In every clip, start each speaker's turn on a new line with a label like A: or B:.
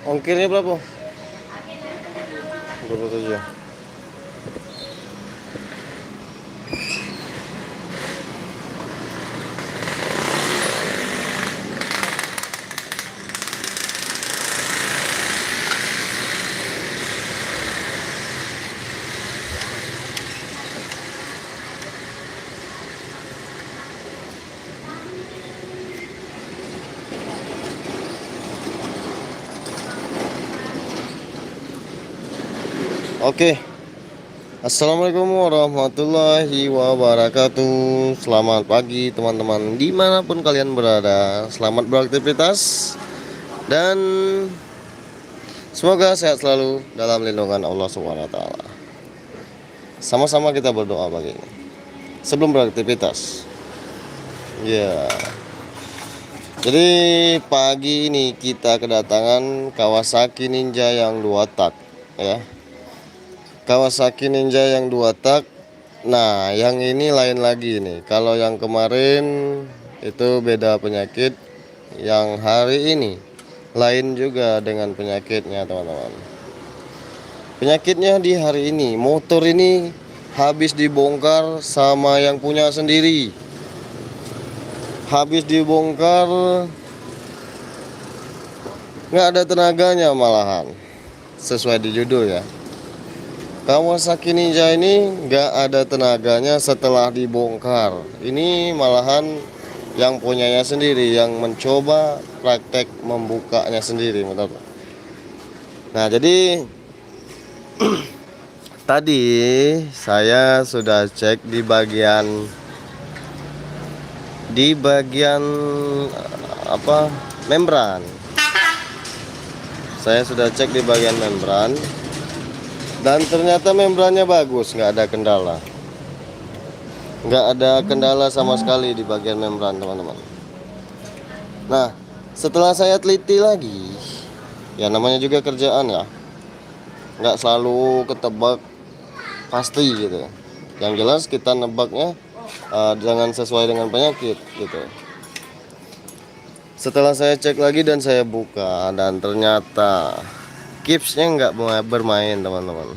A: Ongkirnya berapa? 27. Oke. Assalamualaikum warahmatullahi wabarakatuh. Selamat pagi teman-teman, dimanapun kalian berada. Selamat beraktivitas dan semoga sehat selalu dalam lindungan Allah SWT. Sama-sama kita berdoa pagi ini sebelum beraktivitas. Ya. Jadi pagi ini kita kedatangan Kawasaki Ninja yang 2 tak, ya. Kawasaki Ninja yang 2 tak. Nah, yang ini lain lagi nih. Kalau yang kemarin itu beda penyakit, yang hari ini lain juga dengan penyakitnya, teman-teman. Penyakitnya di hari ini, motor ini habis dibongkar sama yang punya sendiri. Habis dibongkar, nggak ada tenaganya malahan. Sesuai di judul ya. Kawasaki Ninja ini nggak ada tenaganya setelah dibongkar. Ini malahan yang punyanya sendiri yang mencoba praktek membukanya sendiri, betul. Nah, jadi tadi saya sudah cek di bagian apa, membran. Saya sudah cek di bagian membran dan ternyata membrannya bagus, nggak ada kendala. Nggak ada kendala sama sekali di bagian membran, teman-teman. Nah, setelah saya teliti lagi, ya namanya juga kerjaan ya, nggak selalu ketebak pasti gitu. Yang jelas kita nebaknya jangan sesuai dengan penyakit gitu. Setelah saya cek lagi dan saya buka, dan ternyata kipsnya nggak bermain, teman-teman.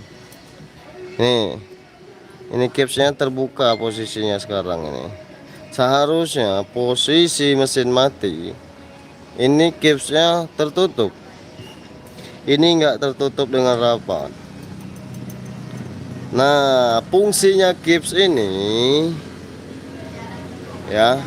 A: Ini kipsnya terbuka posisinya sekarang ini. Seharusnya posisi mesin mati, ini kipsnya tertutup. Ini nggak tertutup dengan rapat. Nah, fungsinya kips ini ya,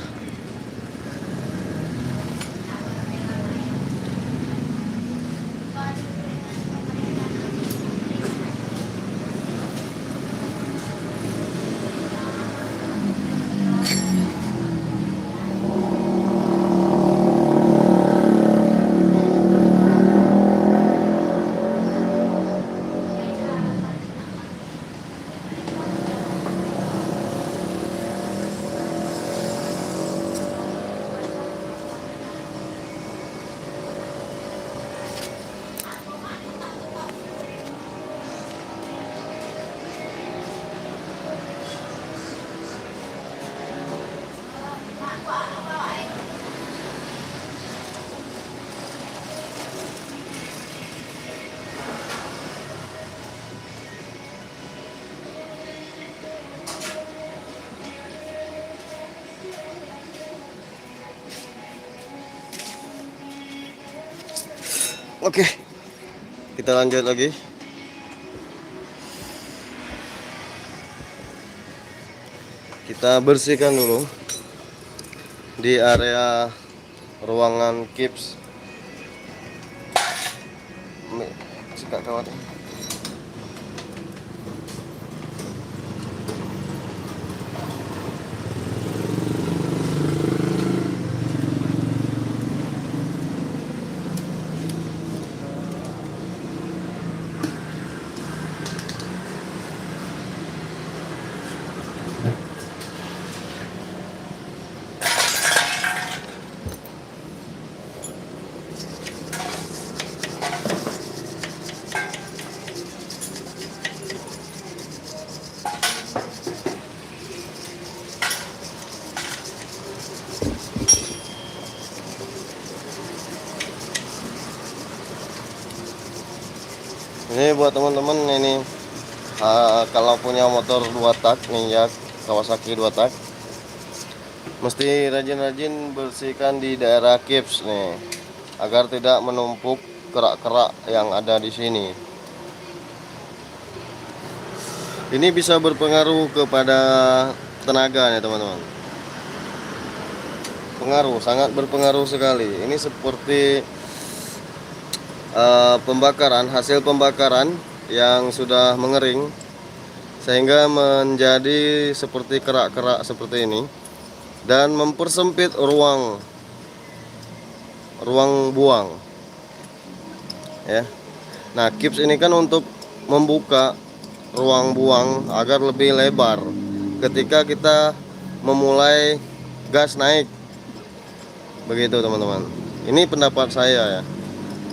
A: oke. Kita lanjut lagi. Kita bersihkan dulu di area ruangan kips. Sikat kawat. Ini buat teman-teman ini kalau punya motor 2 tak Ninja Kawasaki 2 tak, mesti rajin-rajin bersihkan di daerah kips nih, agar tidak menumpuk kerak-kerak yang ada di sini. Ini bisa berpengaruh kepada tenaga nih teman-teman. Sangat berpengaruh sekali. Ini seperti hasil pembakaran yang sudah mengering sehingga menjadi seperti kerak-kerak seperti ini dan mempersempit ruang buang ya. Nah, kips ini kan untuk membuka ruang buang agar lebih lebar ketika kita memulai gas naik. Begitu teman-teman. Ini pendapat saya ya.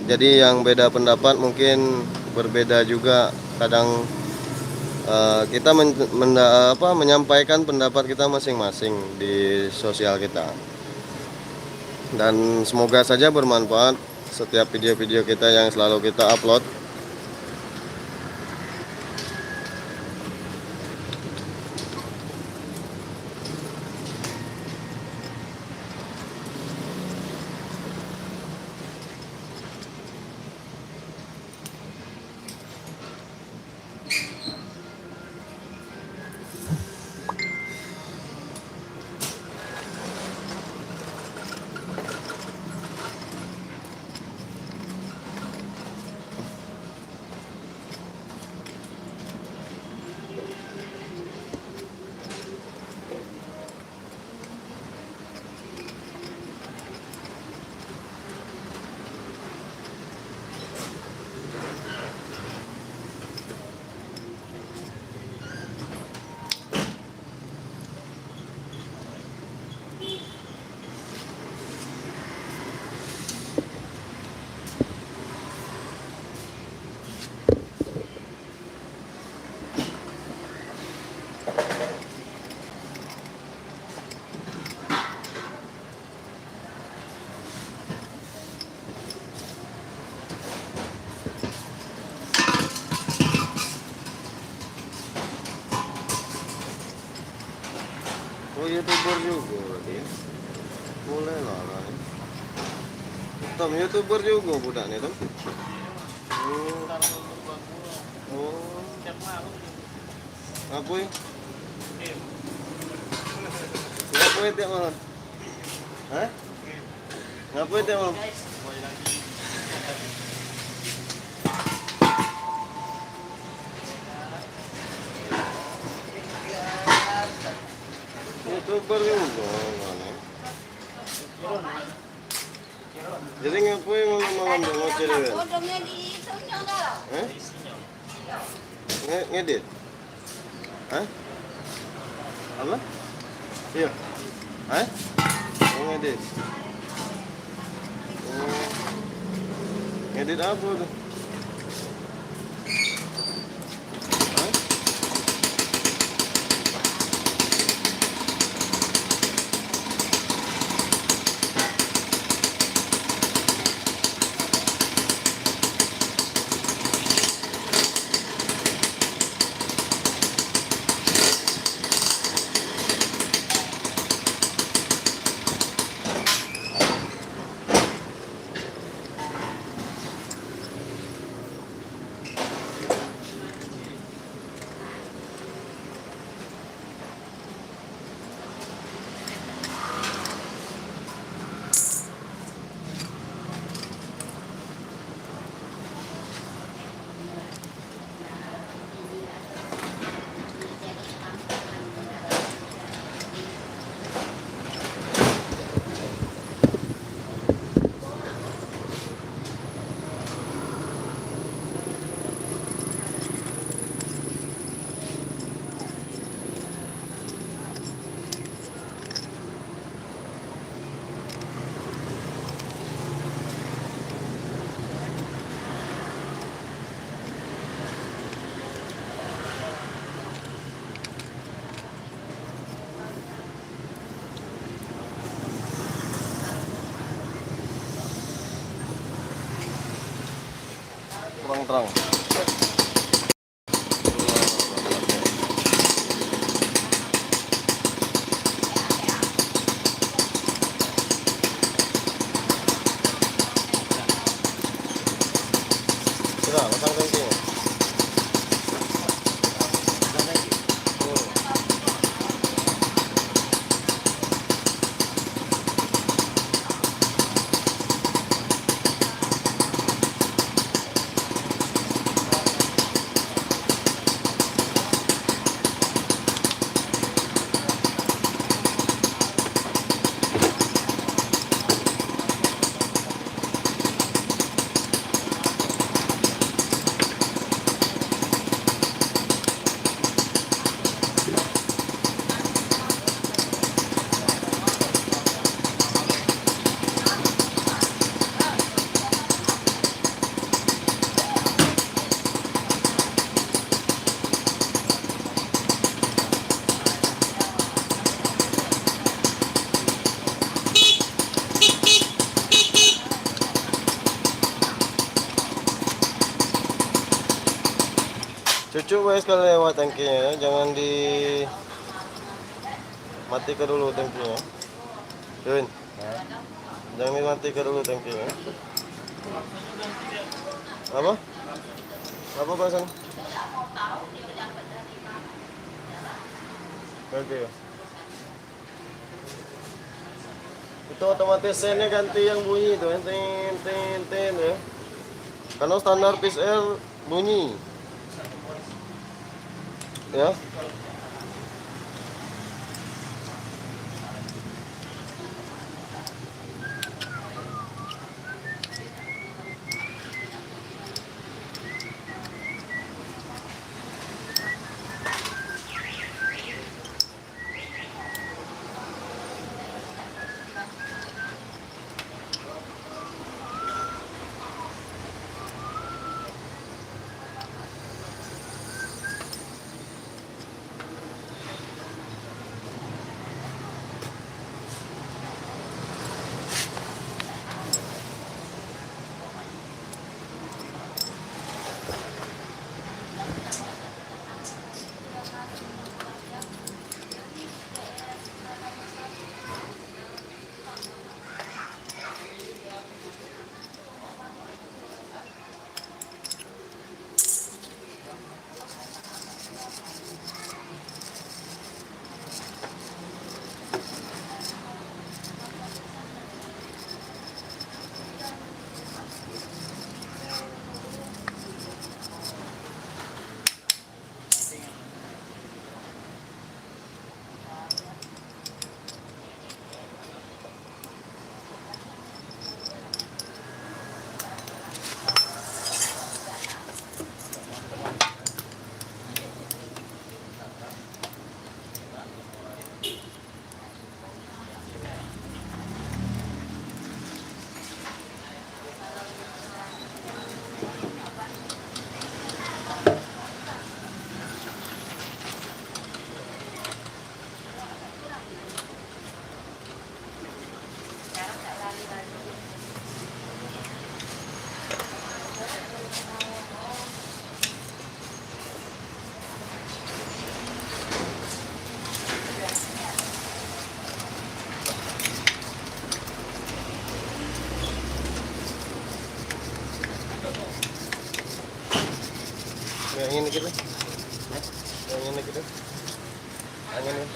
A: Jadi yang beda pendapat mungkin berbeda juga. Kadang kita menyampaikan pendapat kita masing-masing di sosial kita. Dan semoga saja bermanfaat setiap video-video kita yang selalu kita upload. Oh, YouTuber juga berarti ya. Boleh lah kan. Tom, YouTuber juga budaknya Tom. Oh. Apa ya? Ngapain tiap malam? Hah? Ngapain tiap malam? YouTuber juga kan. Jadi ngapain malam-malam dia ngoceh dia? Hah? Ngedit? Hah? Apa? Iya. Hah? Oh, ngedit. Oh. Ngedit apa tuh? Hah? Kurang terang. belakang tangkinya. Cucu wes kalau lewat tangkinya, jangan dimatikan dulu tangkinya. Yun, jangan dimatikan dulu tangkinya. Apa? Apa bahasan? Oke. Itu otomatis sennya ganti yang bunyi itu, ten ten ten ya. Karena standar PSR bunyi. Ya. Yang ini kita. Yang ini kita. Angin ya.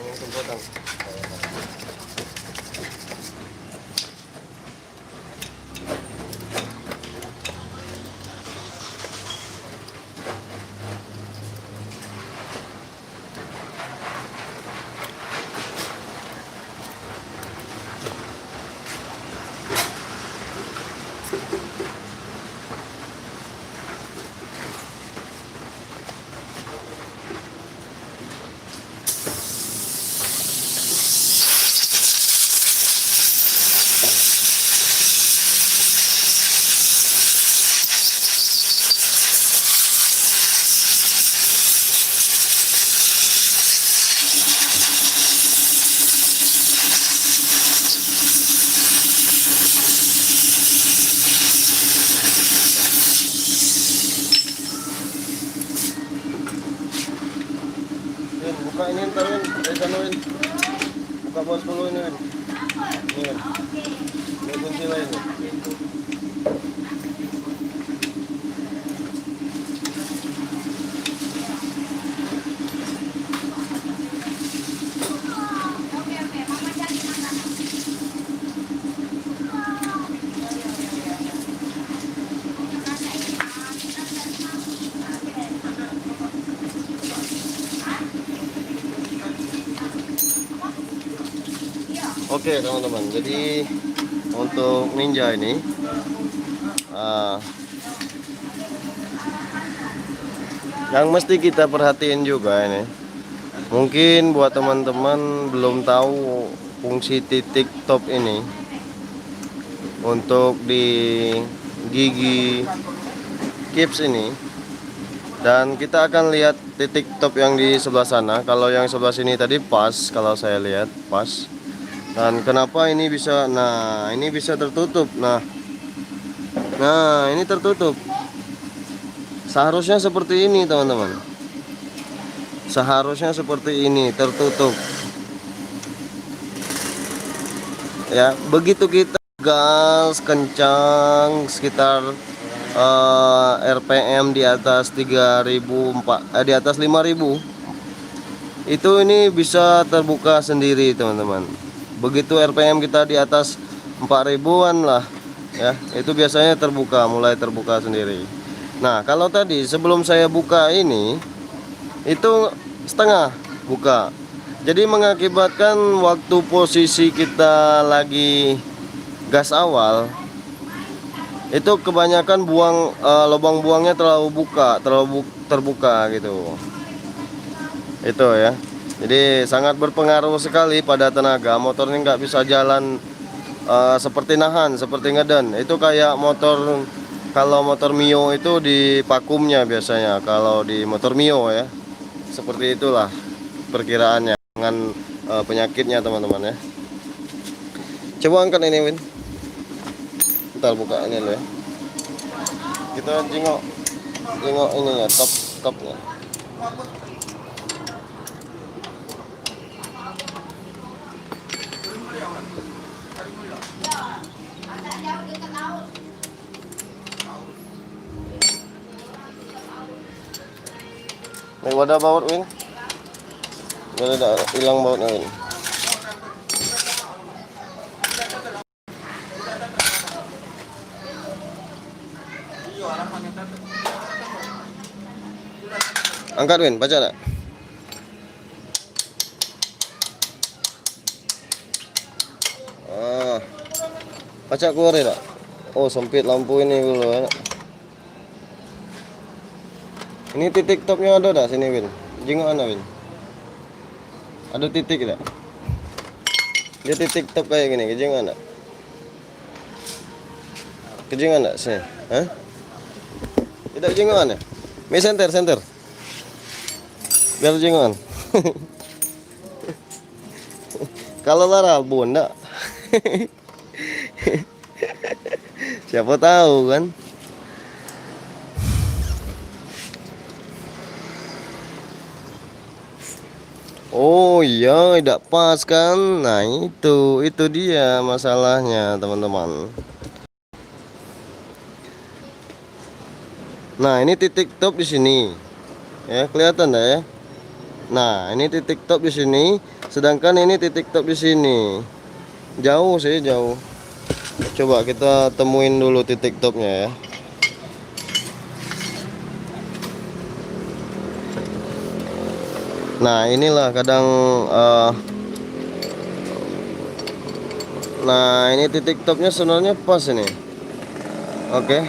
A: Angin semprotan. Buka ini ntar Win, Win. Buka bos dulu ini Win. Ini Win. Ini kunci lain. Oke teman-teman, jadi untuk Ninja ini yang mesti kita perhatiin juga ini, mungkin buat teman-teman belum tahu fungsi titik top ini untuk di gigi kips ini, dan kita akan lihat titik top yang di sebelah sana. Kalau yang sebelah sini tadi pas, kalau saya lihat pas. Dan kenapa ini bisa, nah ini bisa tertutup, nah ini tertutup. Seharusnya seperti ini teman-teman, seharusnya seperti ini, tertutup ya. Begitu kita gas kencang sekitar RPM di atas 3000, di atas 5000, itu ini bisa terbuka sendiri teman-teman. Begitu RPM kita di atas 4000-an lah ya, itu biasanya terbuka, mulai terbuka sendiri. Nah kalau tadi sebelum saya buka ini, itu setengah buka, jadi mengakibatkan waktu posisi kita lagi gas awal itu kebanyakan buang, lubang buangnya terlalu terbuka gitu. Itu ya, jadi sangat berpengaruh sekali pada tenaga motor ini. Nggak bisa jalan seperti nahan, seperti ngeden. Itu kayak motor, kalau motor Mio itu di vakumnya biasanya, kalau di motor Mio ya, seperti itulah perkiraannya dengan penyakitnya teman-teman ya. Coba angkat ini Win, ntar buka ini loh ya, kita jengok ininya, topnya. Ini wadah baut Win, biar tidak hilang bautnya Win. Angkat Win, baca tak? Baca keluar ya tak? Oh sempit lampu ini dulu ya. Ini titik topnya ada tak sini Win? Jengok ana Win, ada titik tak? Dia titik top kayak gini, kejengan tak? Kejengan tak sini? Hah? Tidak jengokan ya? Me senter biar jengokan. Kalau lara bunda. Siapa tahu kan. Oh iya, tidak pas kan. Nah itu dia masalahnya teman-teman. Nah ini titik top di sini ya, kelihatan dah ya. Nah ini titik top di sini, sedangkan ini titik top di sini. Jauh sih, jauh. Coba kita temuin dulu titik topnya ya. Nah inilah kadang nah ini titik topnya sebenarnya pas ini. Oke,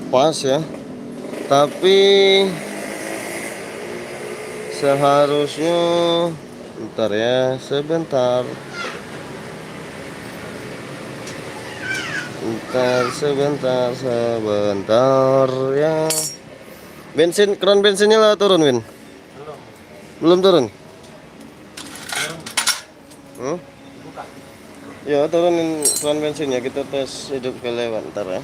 A: pas ya. Tapi seharusnya, bentar ya, sebentar ya. Bensin, keran bensinnya lah turun Win. Belum turun. Ya turunin keran bensinnya, kita tes hidup sekali lewat ntar ya.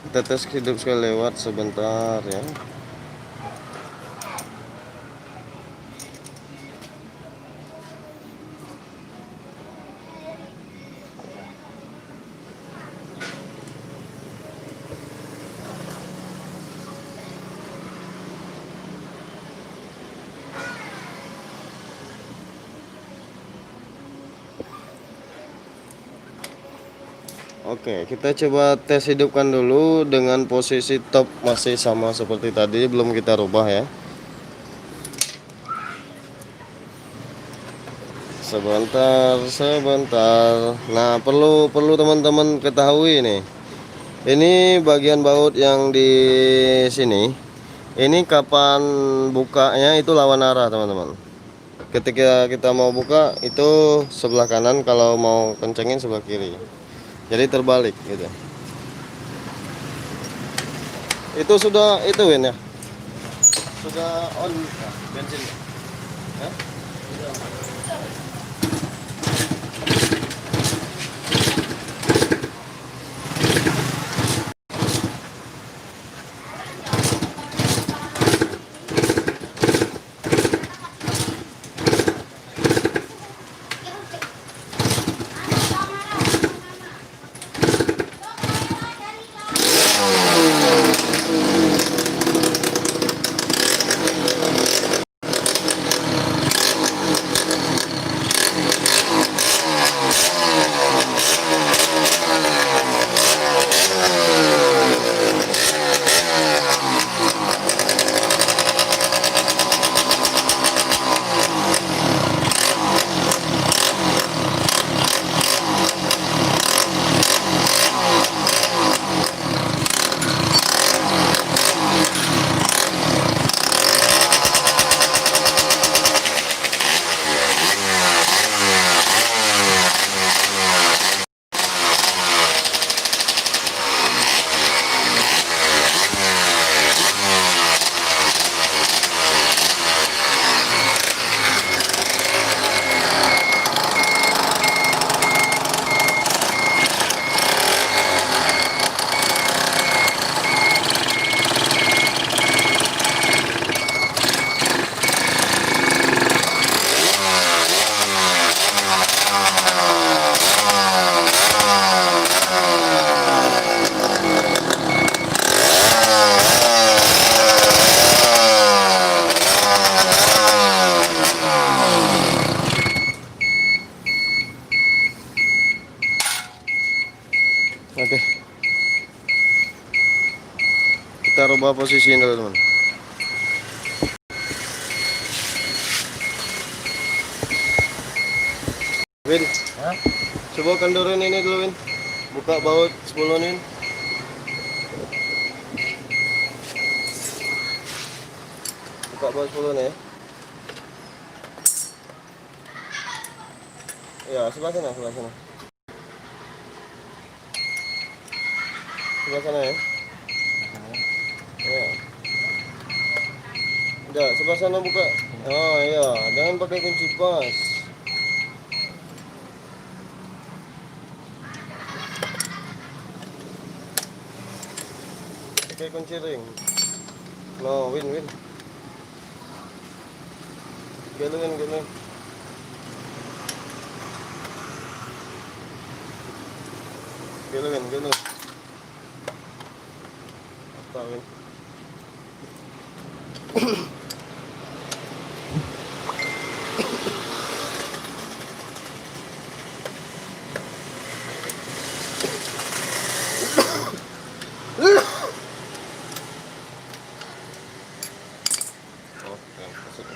A: Kita tes hidup sekali lewat sebentar ya. Oke, kita coba tes hidupkan dulu dengan posisi top masih sama seperti tadi, belum kita rubah ya. Sebentar, sebentar. Nah, perlu teman-teman ketahui nih. Ini bagian baut yang di sini. Ini kapan bukanya itu lawan arah, teman-teman. Ketika kita mau buka itu sebelah kanan, kalau mau kencengin sebelah kiri. Jadi terbalik gitu. Itu sudah itu Win ya. Sudah on bensin. Ya? Oke. Kita rubah posisi dulu, teman. Win, coba kendorin ini dulu, Win. Buka baut 10 nih. Buka baut 10 nih. Ya, sebelah sana, sebelah sana. Sebelah sana ya. Ya. Udah, sebelah sana buka. Oh iya, jangan pakai kunci pas. Pakai kunci ring. No, Win. Galuin. Galuin. Apa, Win? Oke, masuk.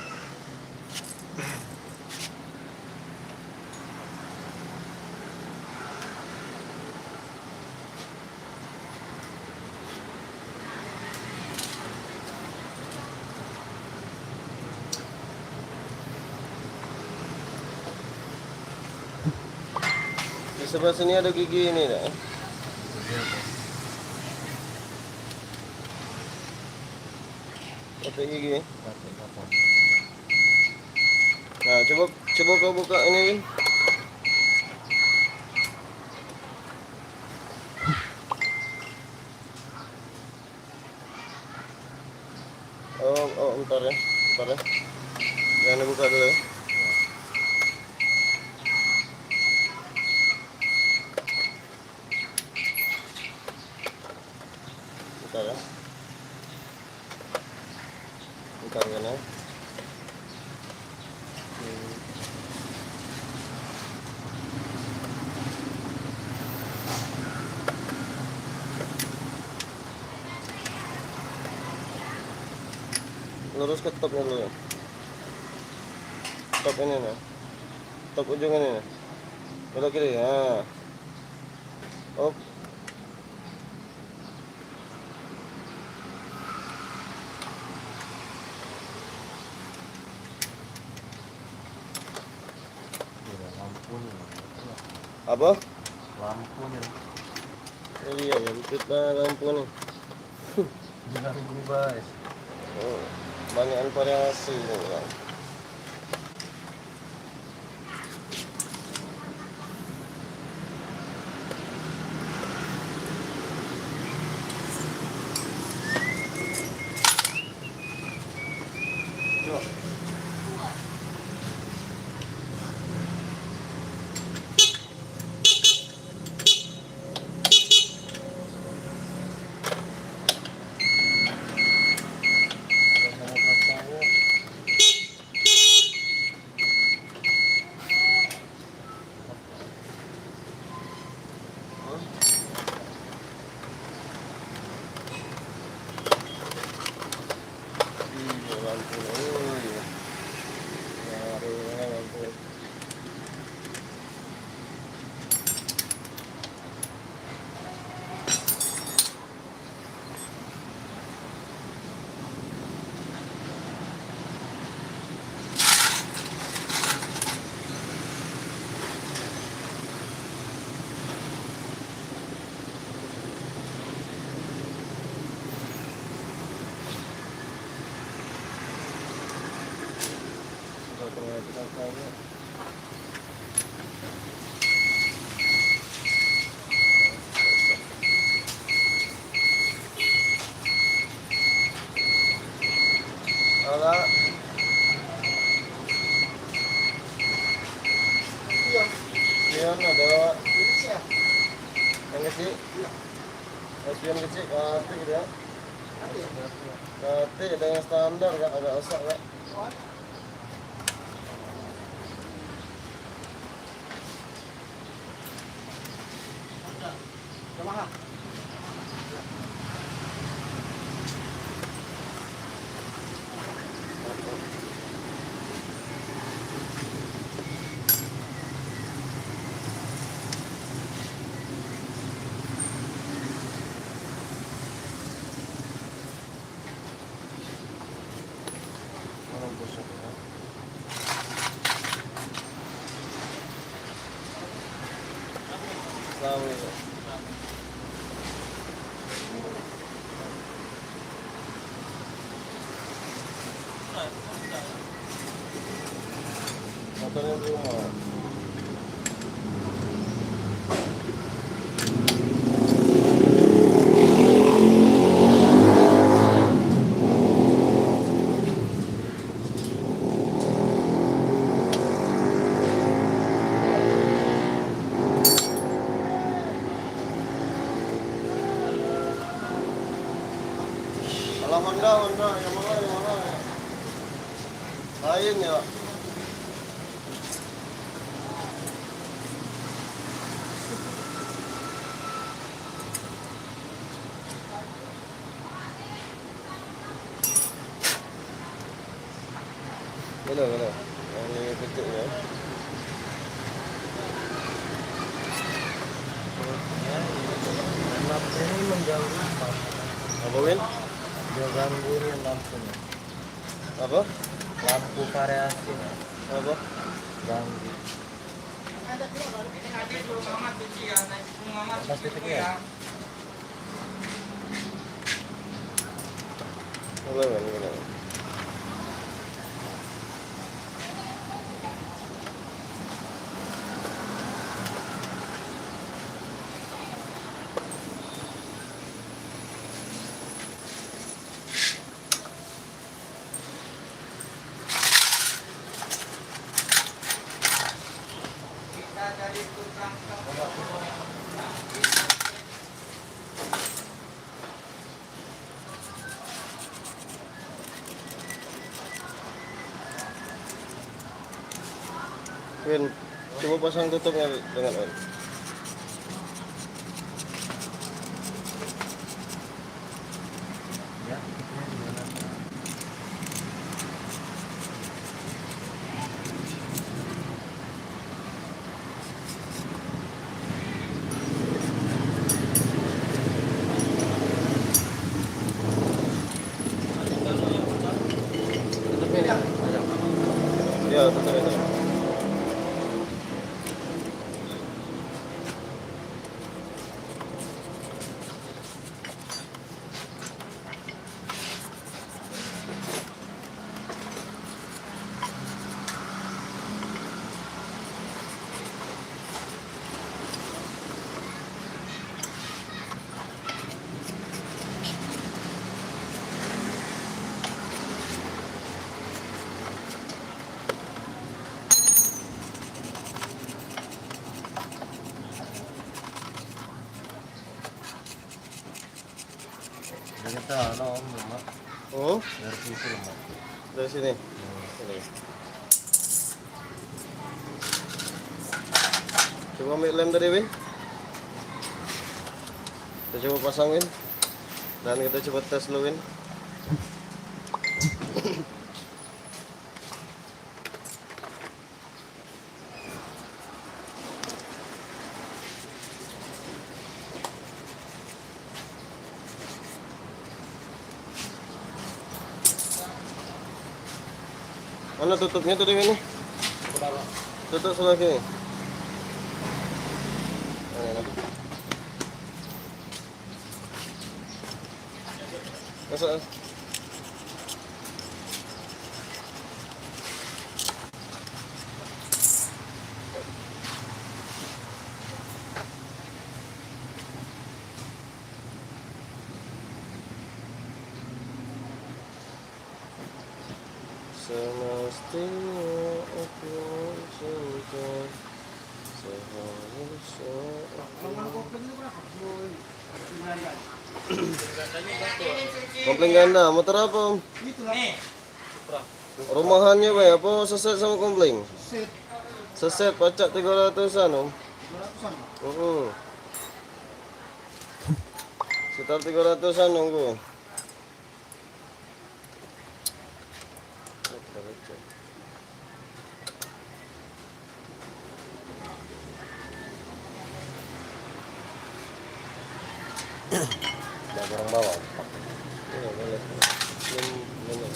A: Di sebelah sini ada gigi ini, dah. Pakai gigi. Nah, coba kau buka ini, Win. Bentar ya. Jangan dibuka dulu ya. Bentar ya. Bentar kan ya. Lurus ke topnya dulu ya. Top ini nih. Top ujung ini. Belok kiri. Nah. Op.
B: Lampunya.
A: Apa?
B: Lampunya.
A: Iya, jemput lampu nih.
B: Jangan berubah.
A: Oh, banyak variasi nih, Bang. Iya, lampu. Oh, iya. Baru lampu. Ala. Spion ada yang kecil. Spion kecil, kati gitu ya. Kati ada yang standar, agak rusak kan. Assalamualaikum. Motornya di rumah. Kalau Honda yang mana? Lain ya. Mana? Yang ini kecil ya.
B: Lampu ini mengganggu.
A: Apa Win?
B: Dia gangguin lampunya.
A: Apa?
B: Lampu variasi.
A: Apa?
B: Ganggu. Pas titik ya.
A: Mana? Win, coba pasang tutupnya dengan Win.
B: Ya. Jadi kita ano om lemak.
A: Oh,
B: Dari situ lemak.
A: dari sini.
B: Hmm.
A: Sini. Coba ambil lem tadi, Win. Kita coba pasang, Win. Dan kita coba tes dulu, Win. Mana tutupnya tadi, Win?
B: Kenapa?
A: Tutup sebelah sini. Masuk. Semestinya aku cinta seharusnya komplain ganda, motor apa om? Rumahannya bay, apa seset sama komplain? Seset pacak 300-an om. Sekitar 300-an nunggu.
B: Ada orang bawa.
A: Iya, boleh. Belum.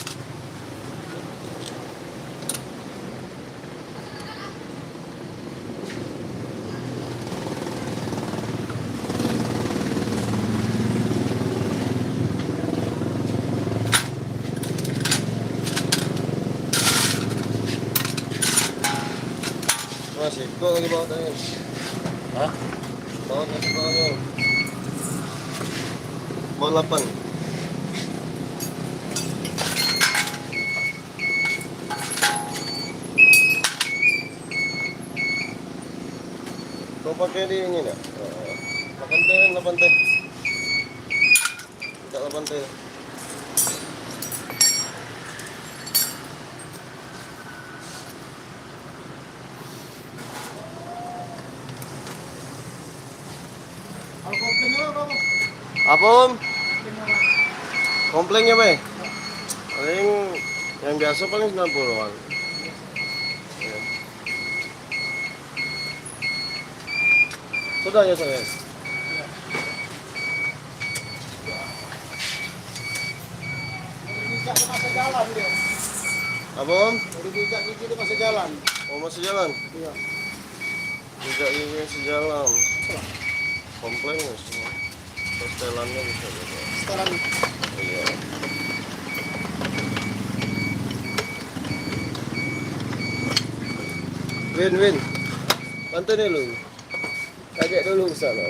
A: Masih, kok lagi bawa tanya?
B: Hah?
A: Bawa lagi bawahnya. Bawa 8. Kau pakai di ini enggak? 8T kan 8T. Tidak 8T. Apa om? Komplainnya be? Paling yang biasa paling 90-an. Ya. Sudah ya saya.
C: Masih jalan dia.
A: Apa om?
C: Udah bijak gigi dia masih jalan.
A: Oh masih jalan?
C: Iya.
A: Tidak ini masih jalan. Komplain ya semua. Persetelannya bisa juga.
C: Sekarang
A: Iya. Win. Bantu nih lu. Kaget dulu ke sana.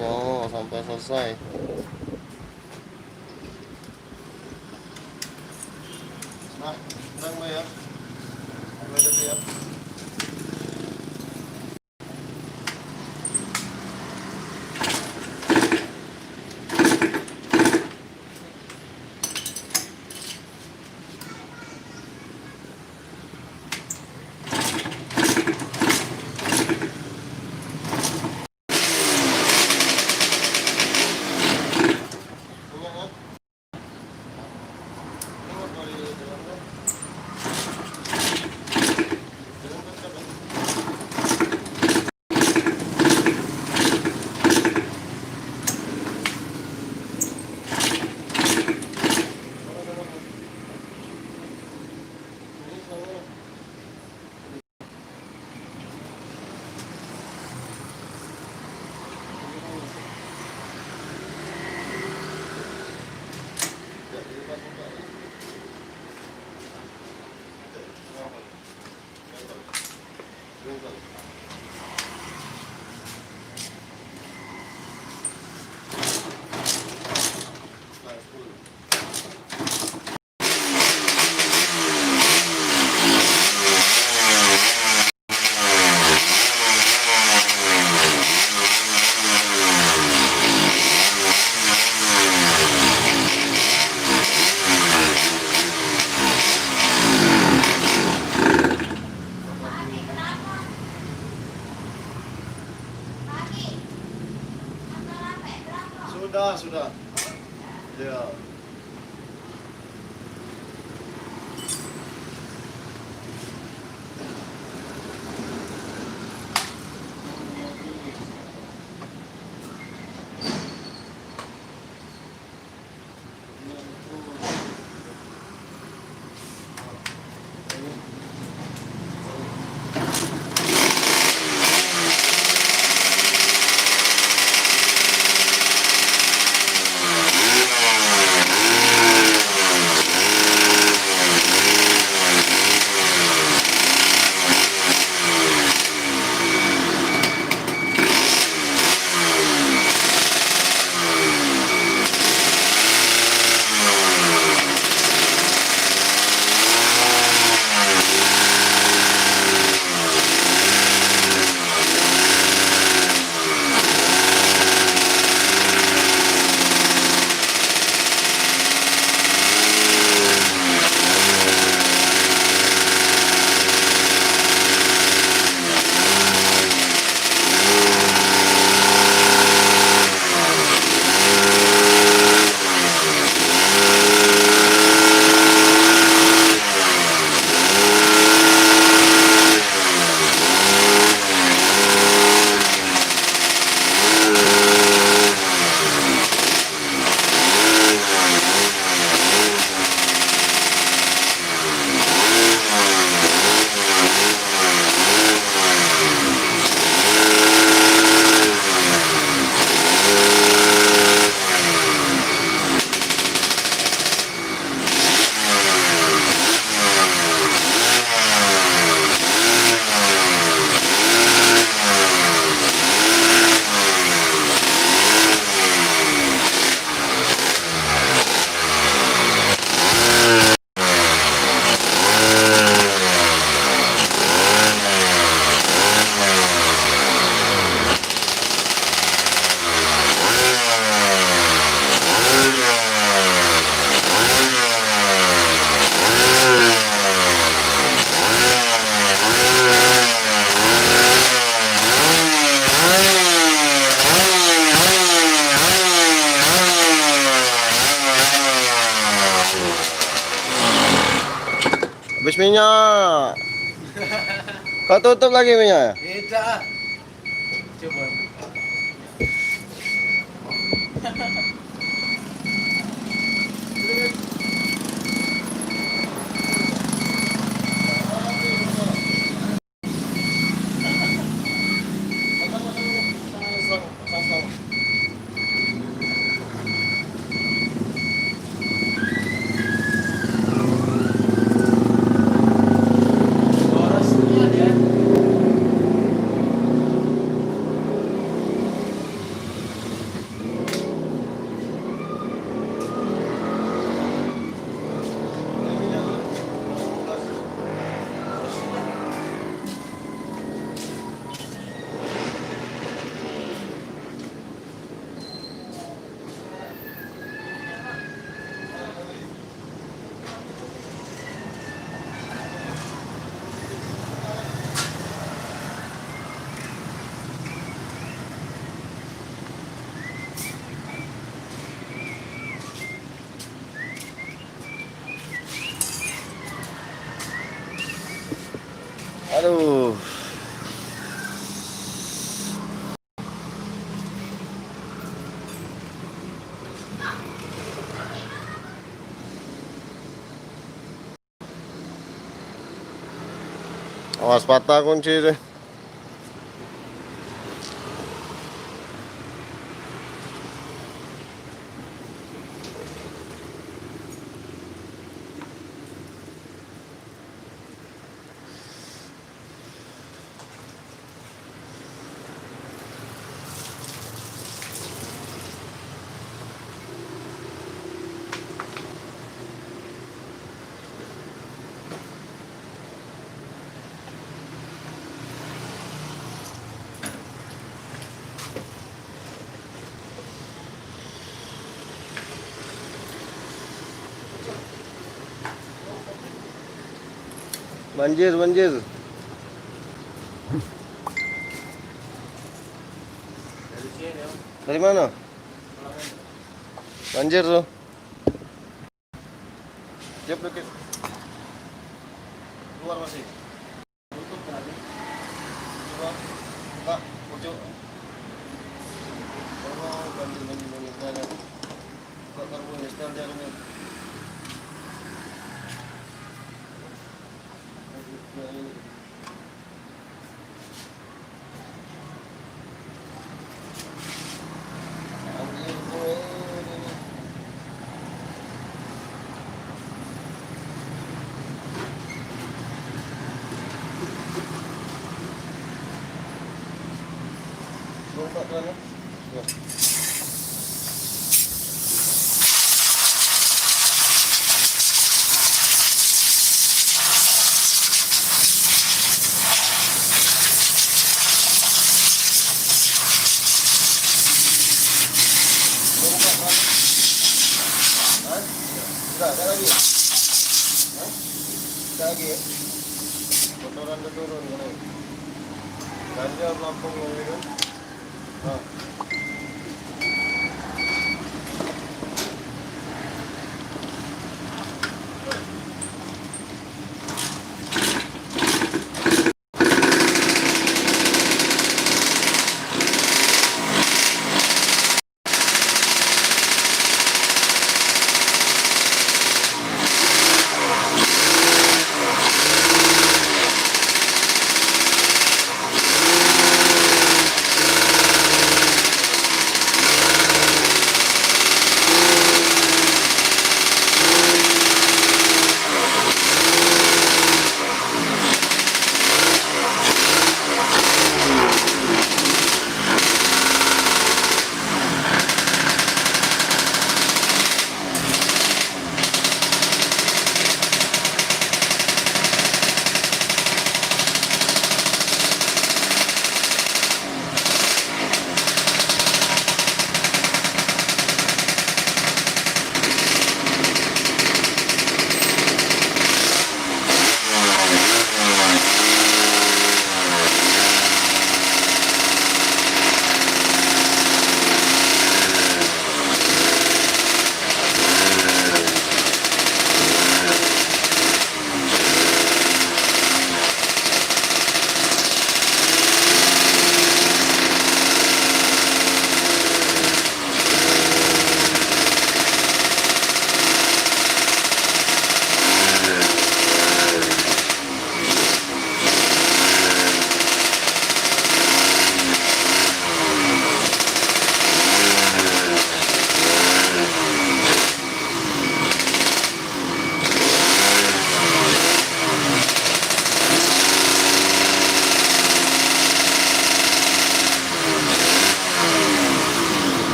A: Oh, sampai selesai. Nah, tenang Mbak ya. Mulai dari ya. Minyak ya. sudah. Ya. Habis minyak. Kau tutup lagi minyak.
B: Tidak. Coba. Orasnya dia.
A: Aduh. Awas patah kunci deh. Banjir, banjir.
B: Dari sini ya.
A: Dari mana? Banjir tuh. Siap dikit. Keluar masih. Tutup tadi. Coba buka pojok. Oh, banjir ada. Buka karbon setel jarumnya. Buka kerannya. Ya. Buka kerannya. Hah? Ada lagi. Hah? Ada lagi ya? Kotoran udah turun kan? Ganjil Lampung ini kan? Nah.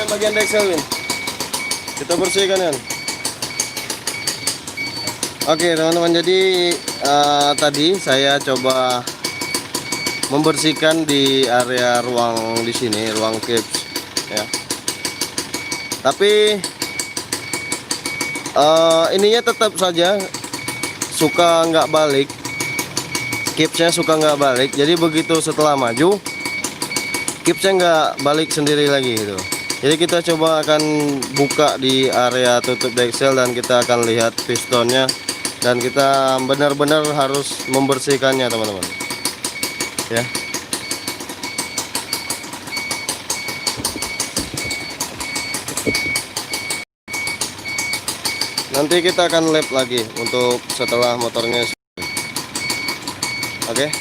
A: Bagian deksel ini kita bersihkan kan. Oke teman-teman, jadi tadi saya coba membersihkan di area ruang di sini, ruang caps ya. Tapi ininya tetap saja suka nggak balik, capsnya suka nggak balik. Jadi begitu setelah maju, capsnya nggak balik sendiri lagi gitu. Jadi kita coba akan buka di area tutup deksel dan kita akan lihat pistonnya, dan kita benar-benar harus membersihkannya teman-teman ya. Nanti kita akan lap lagi untuk setelah motornya. Oke.